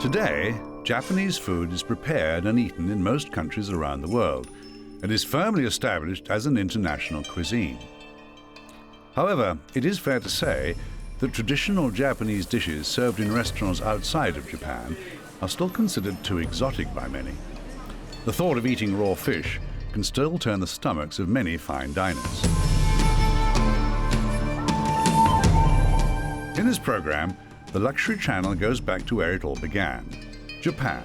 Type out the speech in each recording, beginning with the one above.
Today, Japanese food is prepared and eaten in most countries around the world and is firmly established as an international cuisine. However, it is fair to say that traditional Japanese dishes served in restaurants outside of Japan are still considered too exotic by many. The thought of eating raw fish can still turn the stomachs of many fine diners. In this program, the Luxury Channel goes back to where it all began, Japan,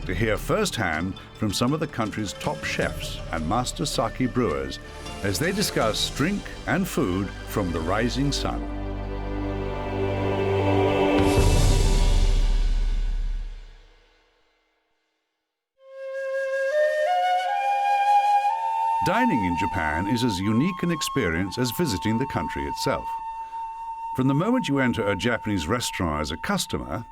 to hear firsthand from some of the country's top chefs and master sake brewers as they discuss drink and food from the rising sun. Dining in Japan is as unique an experience as visiting the country itself. From the moment you enter a Japanese restaurant as a customer,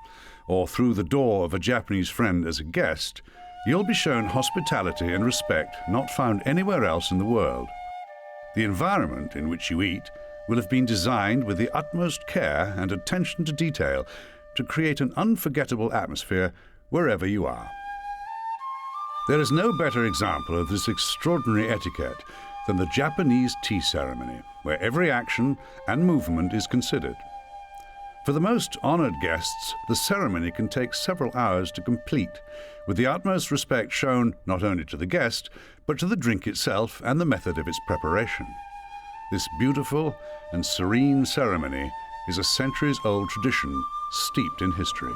or through the door of a Japanese friend as a guest, you'll be shown hospitality and respect not found anywhere else in the world. The environment in which you eat will have been designed with the utmost care and attention to detail to create an unforgettable atmosphere wherever you are. There is no better example of this extraordinary etiquette than the Japanese tea ceremony, where every action and movement is considered. For the most honored guests, the ceremony can take several hours to complete, with the utmost respect shown not only to the guest, but to the drink itself and the method of its preparation. This beautiful and serene ceremony is a centuries-old tradition steeped in history.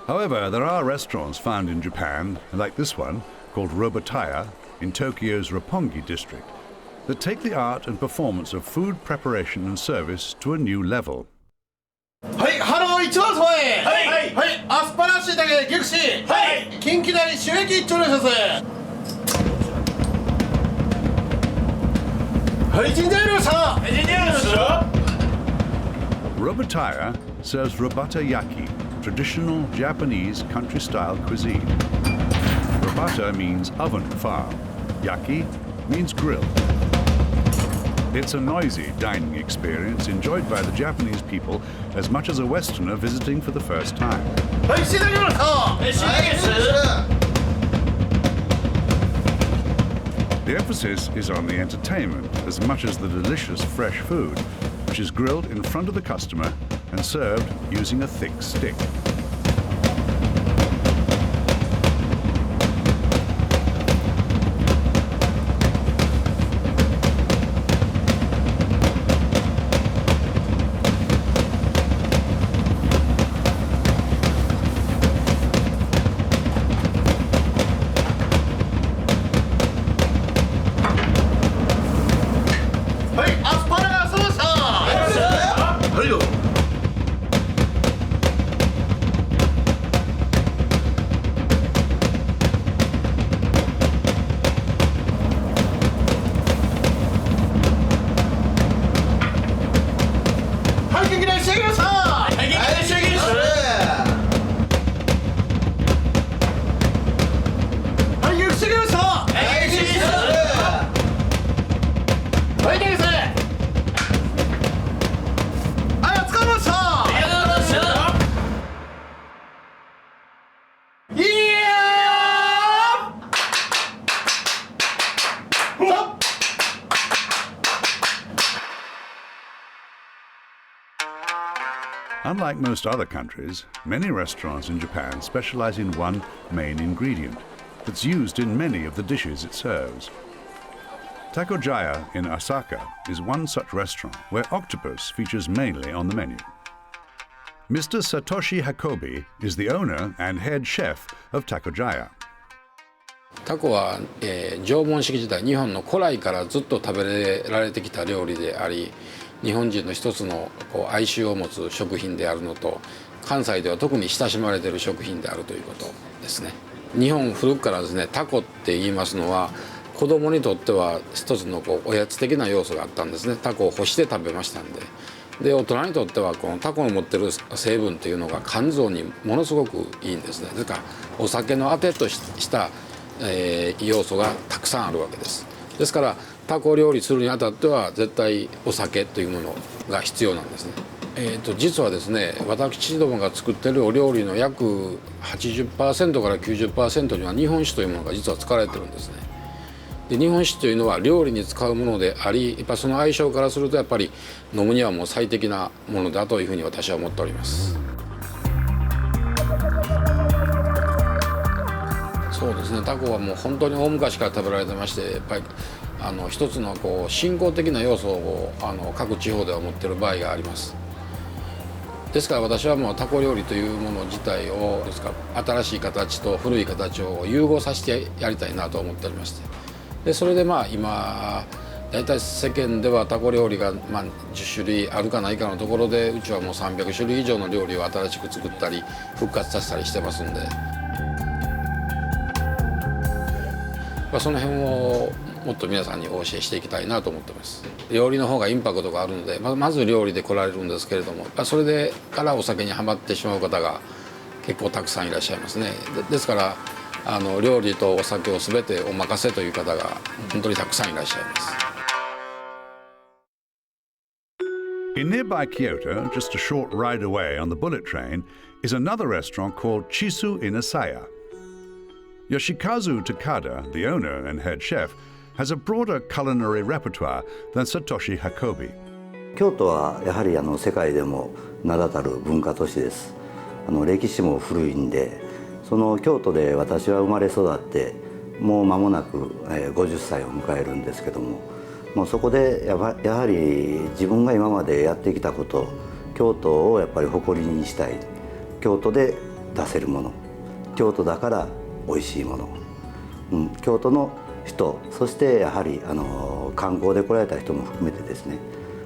However, there are restaurants found in Japan, like this one, called Robotiya, in Tokyo's Roppongi district, that take the art and performance of food preparation and service to a new level. はい、ハロー一番添え。はい、はい、アスパラシイタケ激し。はい、近畿大収益一丁です。はい、ジンジャーエールした。ジンジャーエールした。Robotiya serves robata yaki, traditional Japanese country-style cuisine. Robata means oven fire. Yaki means grill. It's a noisy dining experience enjoyed by the Japanese people as much as a Westerner visiting for the first time. The emphasis is on the entertainment as much as the delicious fresh food, which is grilled in front of the customer and served using a thick stick. Unlike most other countries, many restaurants in Japan specialize in one main ingredient that's used in many of the dishes it serves. Takojaya in Osaka is one such restaurant where octopus features mainly on the menu. Mr. Satoshi Hakobi is the owner and head chef of Takojaya. タコは、縄文式時代日本の古来からずっと食べられてきた料理であり、日本人の一つの哀愁を持つ食品であるのと、関西では特に親しまれている食品であるということですね。日本古くからですね、タコって言いますのは子供にとっては一つのおやつ的な要素があったんですね。タコを干して食べましたんで。で、大人にとってはこのタコの持ってる成分というのが肝臓にものすごくいいんですね。ですからお酒のあてとした要素がたくさんあるわけです。ですからタコ料理するにあたっては絶対お酒というものが必要なんですね。実はですね、私どもが作ってるお料理の約 80% から 90% には日本酒というものが実は使われてるんですね。で日本酒というのは料理に使うものであり、やっぱその相性からするとやっぱり飲むにはもう最適なものだというふうに私は思っております。そうですね、タコはもう本当に大昔から食べられてまして、やっぱり一つの信仰的な要素を各地方では持っている場合があります。ですから私はもうタコ料理というもの自体をですから新しい形と古い形を融合させてやりたいなと思っておりまして、でそれで今大体世間ではタコ料理が10種類あるかないかのところで、うちはもう300種類以上の料理を新しく作ったり復活させたりしてますんで、その辺をもっと皆さんにお教えしていきたいなと思ってます。料理の方がインパクトがあるので、まず料理で来られるんですけれども、それでからお酒にはまってしまう方が結構たくさんいらっしゃいますね。ですから料理とお酒を全てお任せという方が本当にたくさんいらっしゃいます。In nearby Kyoto, just a short ride away on the bullet train, is another restaurant called Chisu in Asaya. Yoshikazu Takada, the owner and head chef, has a broader culinary repertoire than Satoshi Hakobi. 京都はやはり世界でも名だたる文化都市です。歴史も古いんで、その京都で私は生まれ育ってもう間もなく50歳を迎えるんですけども、もうそこでやはり自分が今までやってきたこと、京都をやっぱり誇りにしたい、京都で出せるもの、京都だから美味しいもの、京都の人、そしてやはり観光で来られた人も含めてですね、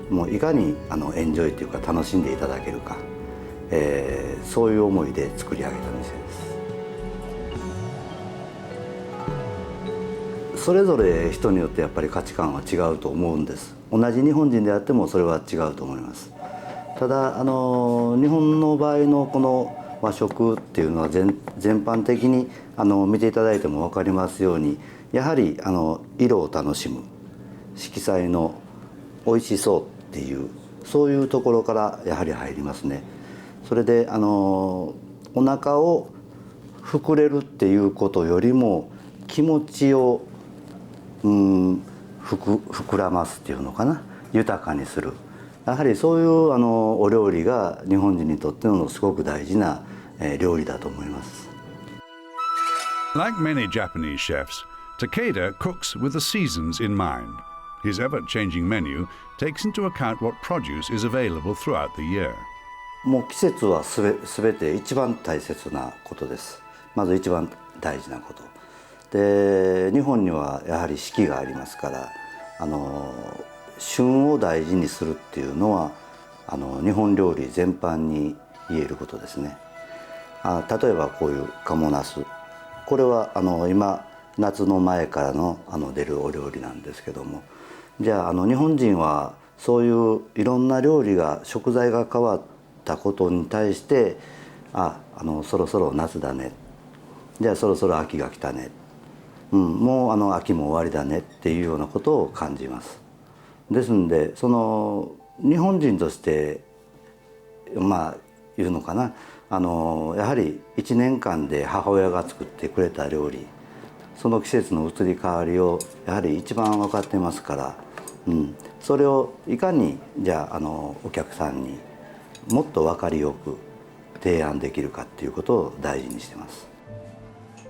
もういかにエンジョイというか楽しんでいただけるか、そういう思いで作り上げた店です。それぞれ人によってやっぱり価値観は違うと思うんです。同じ日本人であってもそれは違うと思います。ただ日本の場合のこの和食っていうのは全般的に見ていただいても分かりますように、やはり色を楽しむ、色彩の美味しそうっていう、そういうところからやはり入りますね。それでお腹を膨れるっていうことよりも気持ちを膨らますっていうのかな、豊かにする、やはりそういうお料理が日本人にとってのすごく大事な料理だと思います。 Like many Japanese chefs, Takeda cooks with the seasons in mind. His ever-changing menu takes into account what produce is available throughout the year. もう季節はすべて一番大切なことです。まず一番大事なことで、日本にはやはり四季がありますから、旬を大事にするっていうのは日本料理全般に言えることですね。例えばこういう鴨ナス、これは今夏の前からの出るお料理なんですけども、じゃあ日本人はそういういろんな料理が食材が変わったことに対してそろそろ夏だね、じゃあそろそろ秋が来たね、もう秋も終わりだねっていうようなことを感じます。ですんで日本人として言うのかな、やはり1年間で母親が作ってくれた料理、その季節の移り変わりをやはり一番分かってますから、それをいかにじゃあお客さんにもっと分かりよく提案できるかっていうことを大事にしてます。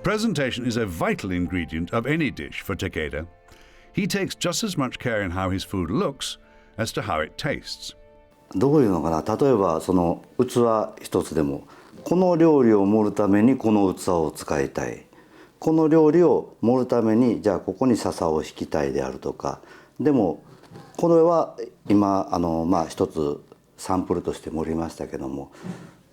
Presentation is a vital ingredient of any dish for Takeda. He takes just as much care in how his food looks as to how it tastes. どういうのかな、例えばその器一つでも、この料理を盛るためにこの器を使いたい、この料理を盛るためにじゃあここに笹を引きたいであるとか、でもこれは今一つサンプルとして盛りましたけども、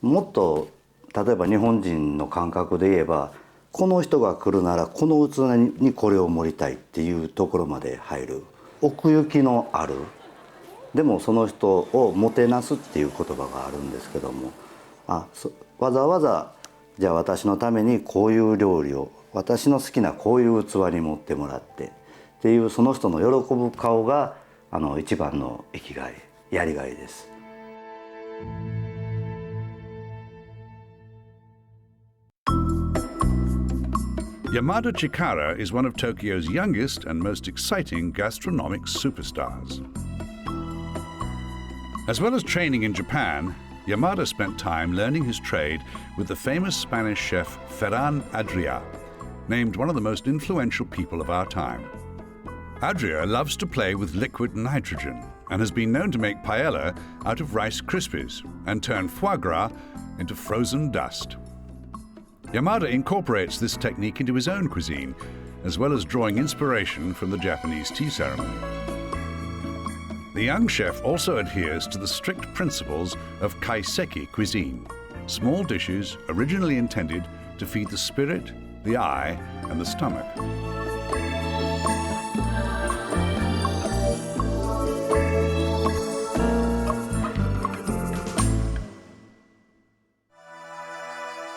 もっと例えば日本人の感覚で言えば、この人が来るならこの器にこれを盛りたいっていうところまで入る、奥行きのある、でもその人をもてなすっていう言葉があるんですけども、わざわざじゃあ私のためにこういう料理を私の好きなこういう器に盛ってもらってっていう、その人の喜ぶ顔が一番の生きがい、やりがいです。Yamada Chikara is one of Tokyo's youngest and most exciting gastronomic superstars. As well as training in Japan, Yamada spent time learning his trade with the famous Spanish chef Ferran Adrià, named one of the most influential people of our time. Adrià loves to play with liquid nitrogen and has been known to make paella out of Rice Krispies and turn foie gras into frozen dust. Yamada incorporates this technique into his own cuisine, as well as drawing inspiration from the Japanese tea ceremony. The young chef also adheres to the strict principles of kaiseki cuisine, small dishes originally intended to feed the spirit, the eye, and the stomach.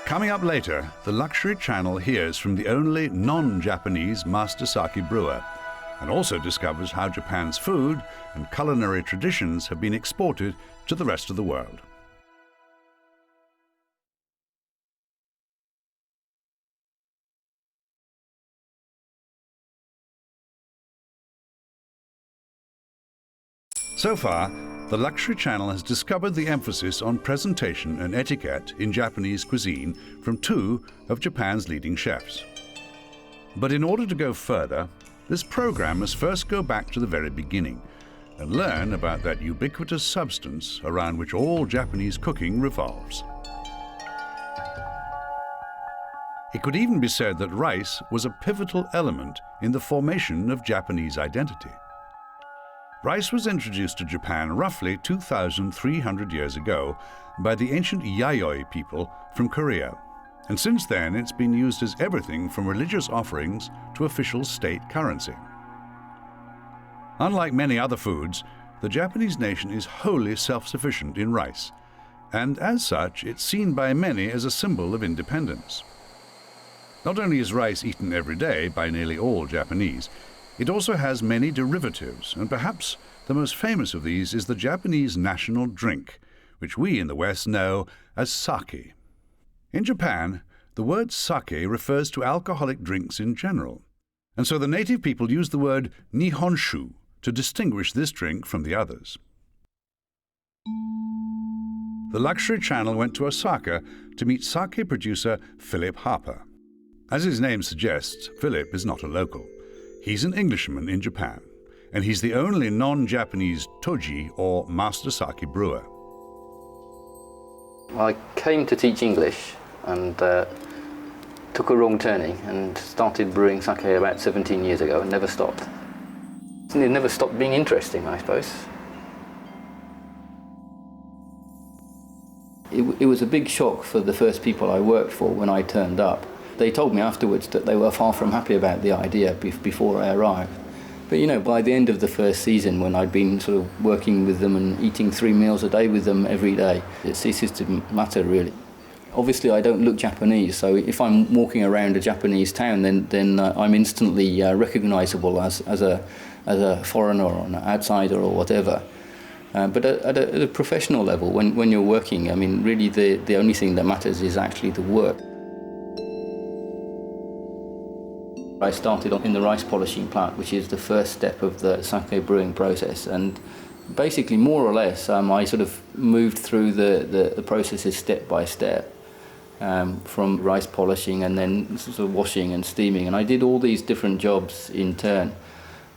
Coming up later, the Luxury Channel hears from the only non-Japanese master sake brewer, and also discovers how Japan's food and culinary traditions have been exported to the rest of the world. So far, the Luxury Channel has discovered the emphasis on presentation and etiquette in Japanese cuisine from two of Japan's leading chefs. But in order to go further, this program must first go back to the very beginning and learn about that ubiquitous substance around which all Japanese cooking revolves. It could even be said that rice was a pivotal element in the formation of Japanese identity. Rice was introduced to Japan roughly 2,300 years ago by the ancient Yayoi people from Korea, and since then it's been used as everything from religious offerings to official state currency. Unlike many other foods, the Japanese nation is wholly self-sufficient in rice, and as such it's seen by many as a symbol of independence. Not only is rice eaten every day by nearly all Japanese, it also has many derivatives, and perhaps the most famous of these is the Japanese national drink, which we in the West know as sake. In Japan, the word sake refers to alcoholic drinks in general, and so the native people use the word nihonshu to distinguish this drink from the others. The Luxury Channel went to Osaka to meet sake producer Philip Harper. As his name suggests, Philip is not a local. He's an Englishman in Japan, and he's the only non-Japanese toji or master sake brewer. I came to teach English and took a wrong turning and started brewing sake about 17 years ago and never stopped. It never stopped being interesting, I suppose. It was a big shock for the first people I worked for when I turned up. They told me afterwards that they were far from happy about the idea before I arrived. But you know, by the end of the first season, when I'd been sort of working with them and eating 3 meals a day with them every day, it ceases to matter really. Obviously I don't look Japanese, so if I'm walking around a Japanese town, then I'm instantly recognisable as a foreigner or an outsider or whatever. But at a professional level, when you're working, I mean, really the only thing that matters is actually the work. I started in the rice polishing plant, which is the first step of the sake brewing process, and basically, more or less, I sort of moved through the processes step by step, from rice polishing and then sort of washing and steaming, and I did all these different jobs in turn,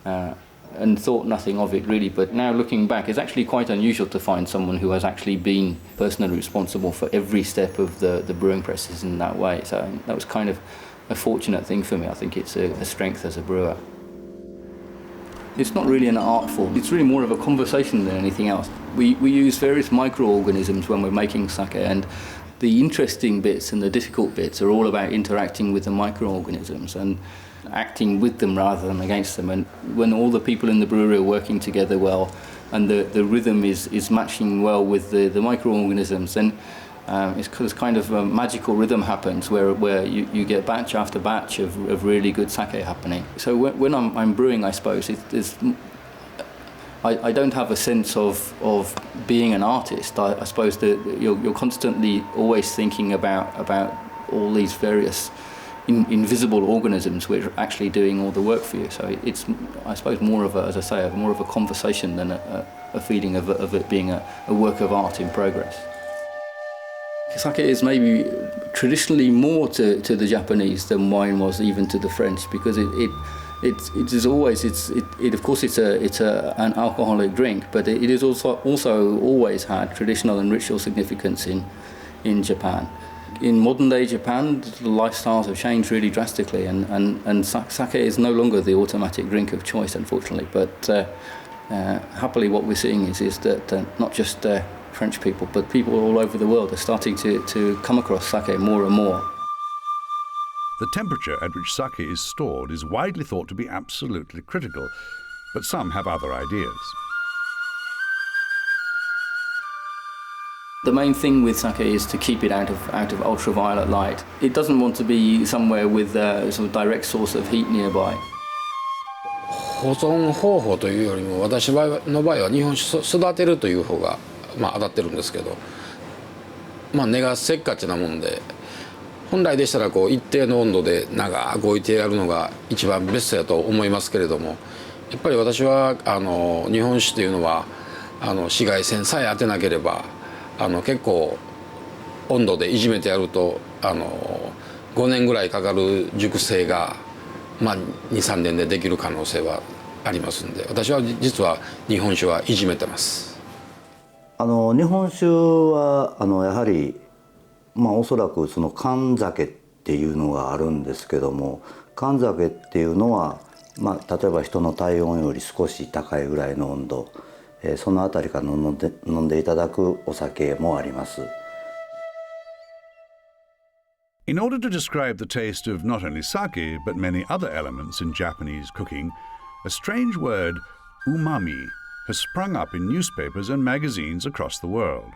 and thought nothing of it really. But now looking back, it's actually quite unusual to find someone who has actually been personally responsible for every step of the brewing process in that way. So that was kind of a fortunate thing for me. I think it's a strength as a brewer. It's not really an art form, it's really more of a conversation than anything else. We use various microorganisms when we're making sake, and the interesting bits and the difficult bits are all about interacting with the microorganisms and acting with them rather than against them. And when all the people in the brewery are working together well and the rhythm is matching well with the microorganisms, then it's kind of a magical rhythm happens where you get batch after batch of really good sake happening. So when I'm brewing, I suppose, I don't have a sense of being an artist. I suppose that you're constantly always thinking about all these various invisible organisms which are actually doing all the work for you. So it's, I suppose, more of a, as I say, more of a conversation than a feeling of it being a work of art in progress. Sake is maybe traditionally more to the Japanese than wine was even to the French, because it is always of course it's an alcoholic drink, but it is also always had traditional and ritual significance in Japan. In modern day Japan, the lifestyles have changed really drastically, and sake is no longer the automatic drink of choice, unfortunately. But happily, what we're seeing is that not just French people, but people all over the world are starting to come across sake more and more. The temperature at which sake is stored is widely thought to be absolutely critical, but some have other ideas. The main thing with sake is to keep it out of ultraviolet light. It doesn't want to be somewhere with a sort of direct source of heat nearby. 保存方法というよりも、私の場合は日本酒育てるという方が当たってるんですけど、根がせっかちなもんで、本来でしたら一定の温度で長く置いてやるのが一番ベストやと思いますけれども、やっぱり私は日本酒というのは紫外線さえ当てなければ結構温度でいじめてやると5年ぐらいかかる熟成が2、3年でできる可能性はありますんで、私は実は日本酒はいじめてます。日本酒はやはりおそらくその燗酒っていうのがあるんですけども、燗酒っていうのは例えば人の体温より少し高いぐらいの温度、そのあたりから飲んでいただくお酒もあります。In order to describe the taste of not only sake but many other elements in Japanese cooking, a strange word, umami, has sprung up in newspapers and magazines across the world.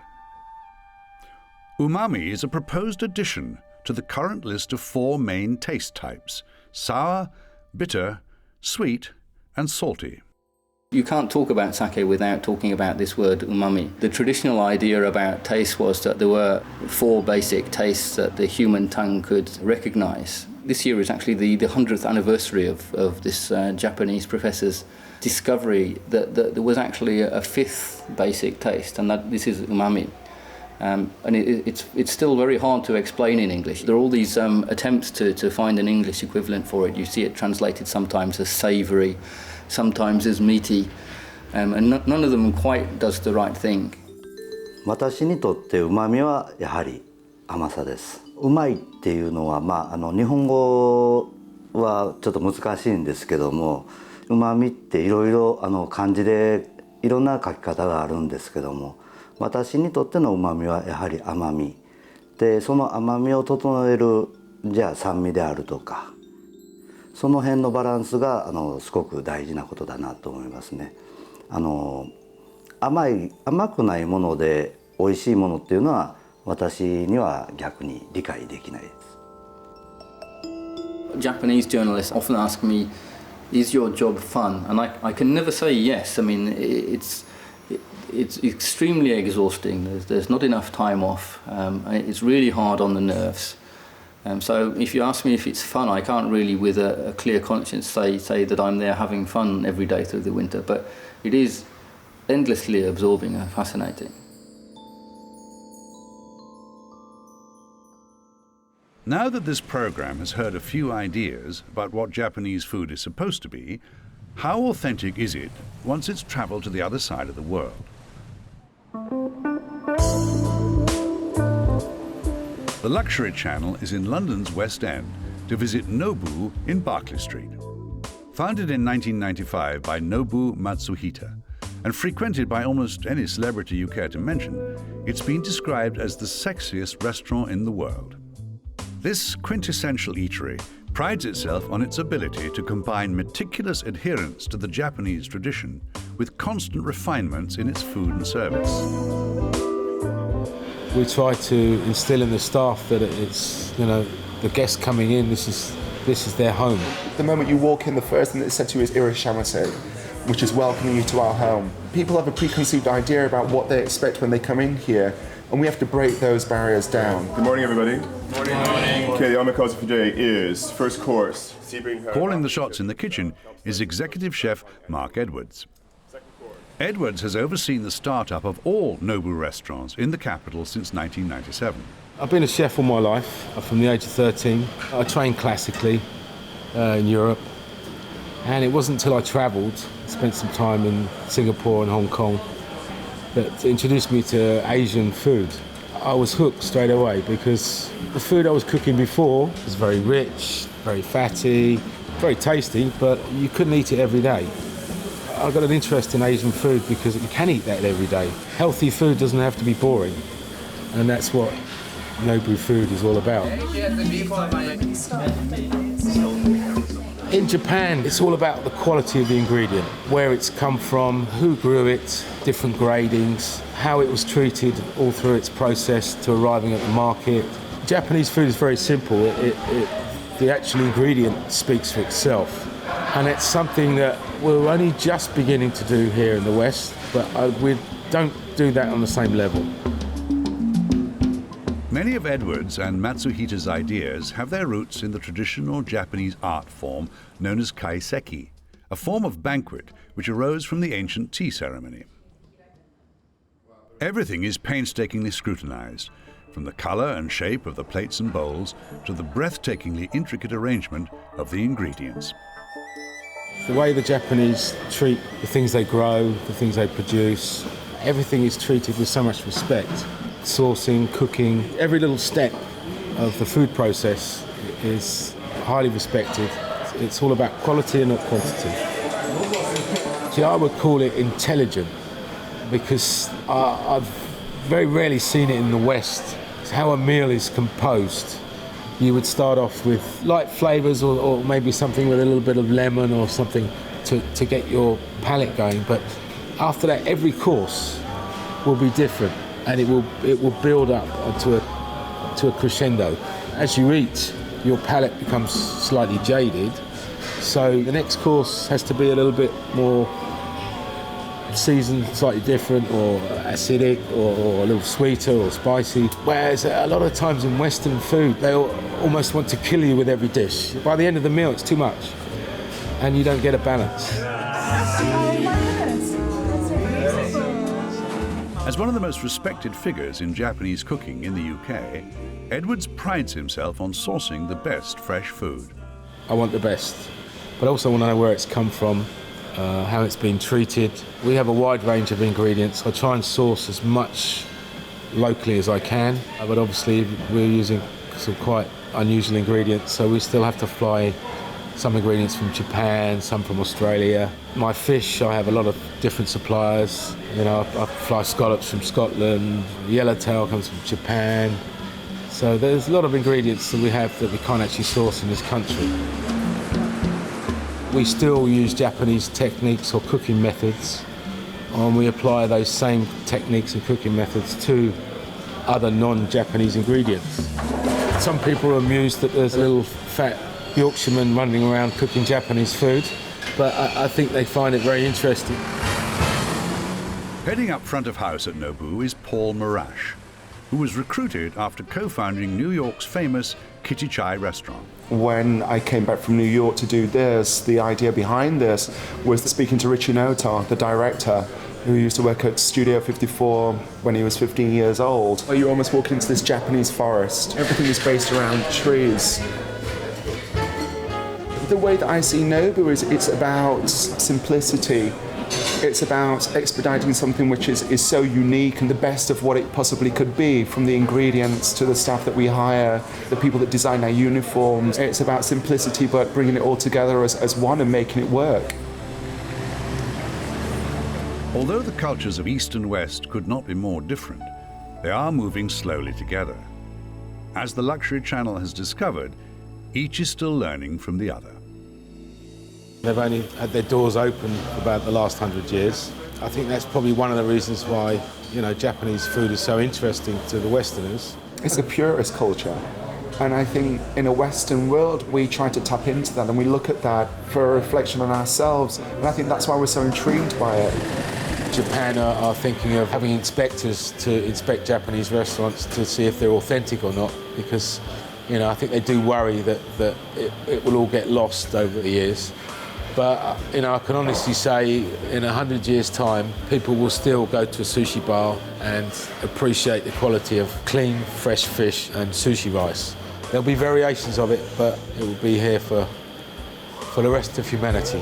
Umami is a proposed addition to the current list of 4 main taste types: sour, bitter, sweet, and salty. You can't talk about sake without talking about this word umami. The traditional idea about taste was that there were 4 basic tastes that the human tongue could recognize. This year is actually the 100th anniversary of this Japanese professor's discovery that there was actually a 5th basic taste, and that this is umami. And it's still very hard to explain in English. There are all these attempts to find an English equivalent for it. You see it translated sometimes as savoury, sometimes as meaty, and none of them quite does the right thing. 私にとってうまみはやはり甘さです。うまいっていうのは日本語はちょっと難しいんですけども、うまみっていろいろ漢字でいろんな書き方があるんですけども、私にとってのうまみはやはり甘みで、その甘みを整える酸味であるとか、その辺のバランスがすごく大事なことだなと思いますね。甘くないもので美味しいものっていうのは私には逆に理解できないです。Japanese journalists often ask me, "Is your job fun?" And I can never say yes. I mean, it's extremely exhausting. There's not enough time off. It's really hard on the nerves. So if you ask me if it's fun, I can't really, with a clear conscience, say that I'm there having fun every day through the winter. But it is endlessly absorbing and fascinating. Now that this program has heard a few ideas about what Japanese food is supposed to be, how authentic is it once it's travelled to the other side of the world? The Luxury Channel is in London's West End to visit Nobu in Berkeley Street. Founded in 1995 by Nobu Matsuhita and frequented by almost any celebrity you care to mention, it's been described as the sexiest restaurant in the world. This quintessential eatery prides itself on its ability to combine meticulous adherence to the Japanese tradition with constant refinements in its food and service. We try to instill in the staff that it's, the guests coming in, this is their home. The moment you walk in, the first thing that's said to you is irashamase. which is welcoming you to our home. People have a preconceived idea about what they expect when they come in here, and we have to break those barriers down. Good morning, everybody. Good morning. Okay, the omakase for today is first course. Calling the shots in the kitchen is executive chef Mark Edwards. Edwards has overseen the start-up of all Nobu restaurants in the capital since 1997. I've been a chef all my life. From the age of 13. I trained classically in Europe, and it wasn't until I travelled, spent some time in Singapore and Hong Kong, that introduced me to Asian food. I was hooked straight away because the food I was cooking before was very rich, very fatty, very tasty, but you couldn't eat it every day. I got an interest in Asian food because you can eat that every day. Healthy food doesn't have to be boring, and that's what Nobu food is all about. In Japan, it's all about the quality of the ingredient, where it's come from, who grew it, different gradings, how it was treated all through its process to arriving at the market. Japanese food is very simple. The actual ingredient speaks for itself. And it's something that we're only just beginning to do here in the West, but we don't do that on the same level. Many of Edwards and Matsuhita's ideas have their roots in the traditional Japanese art form known as kaiseki, a form of banquet which arose from the ancient tea ceremony. Everything is painstakingly scrutinized, from the color and shape of the plates and bowls to the breathtakingly intricate arrangement of the ingredients. The way the Japanese treat the things they grow, the things they produce, everything is treated with so much respect. Sourcing, cooking, every little step of the food process is highly respected. It's all about quality and not quantity. See, I would call it intelligent because I've very rarely seen it in the West. It's how a meal is composed. You would start off with light flavours or maybe something with a little bit of lemon or something to get your palate going. But after that, every course will be different, and it will build up to a crescendo. As you eat, your palate becomes slightly jaded, so the next course has to be a little bit more seasoned, slightly different, or acidic, or a little sweeter or spicy. Whereas a lot of times in Western food, they almost want to kill you with every dish. By the end of the meal, it's too much, and you don't get a balance. As one of the most respected figures in Japanese cooking in the UK, Edwards prides himself on sourcing the best fresh food. I want the best, but I also want to know where it's come from, how it's been treated. We have a wide range of ingredients. I try and source as much locally as I can, but obviously we're using some quite unusual ingredients, so we still have to fly some ingredients from Japan, some from Australia. My fish, I have a lot of different suppliers. You know, I fly scallops from Scotland, yellowtail comes from Japan. So there's a lot of ingredients that we have that we can't actually source in this country. We still use Japanese techniques or cooking methods, and we apply those same techniques and cooking methods to other non-Japanese ingredients. Some people are amused that there's a little fat Yorkshireman running around cooking Japanese food, but I think they find it very interesting. Heading up front of house at Nobu is Paul Marash, who was recruited after co-founding New York's famous Kitty Chai restaurant. When I came back from New York to do this, the idea behind this was speaking to Richie Notar, the director, who used to work at Studio 54 when he was 15 years old. You almost walk into this Japanese forest. Everything is based around trees. The way that I see Nobu is it's about simplicity. It's about expediting something which is so unique and the best of what it possibly could be, from the ingredients to the staff that we hire, the people that design our uniforms. It's about simplicity but bringing it all together as one and making it work. Although the cultures of East and West could not be more different, they are moving slowly together. As the Luxury Channel has discovered, each is still learning from the other. They've only had their doors open for about the last 100 years. I think that's probably one of the reasons why, Japanese food is so interesting to the Westerners. It's a purist culture. And I think in a Western world, we try to tap into that and we look at that for a reflection on ourselves. And I think that's why we're so intrigued by it. Japan are thinking of having inspectors to inspect Japanese restaurants to see if they're authentic or not, because, you know, I think they do worry that it will all get lost over the years. But, you know, I can honestly say in 100 years' time, people will still go to a sushi bar and appreciate the quality of clean, fresh fish and sushi rice. There'll be variations of it, but it will be here for the rest of humanity.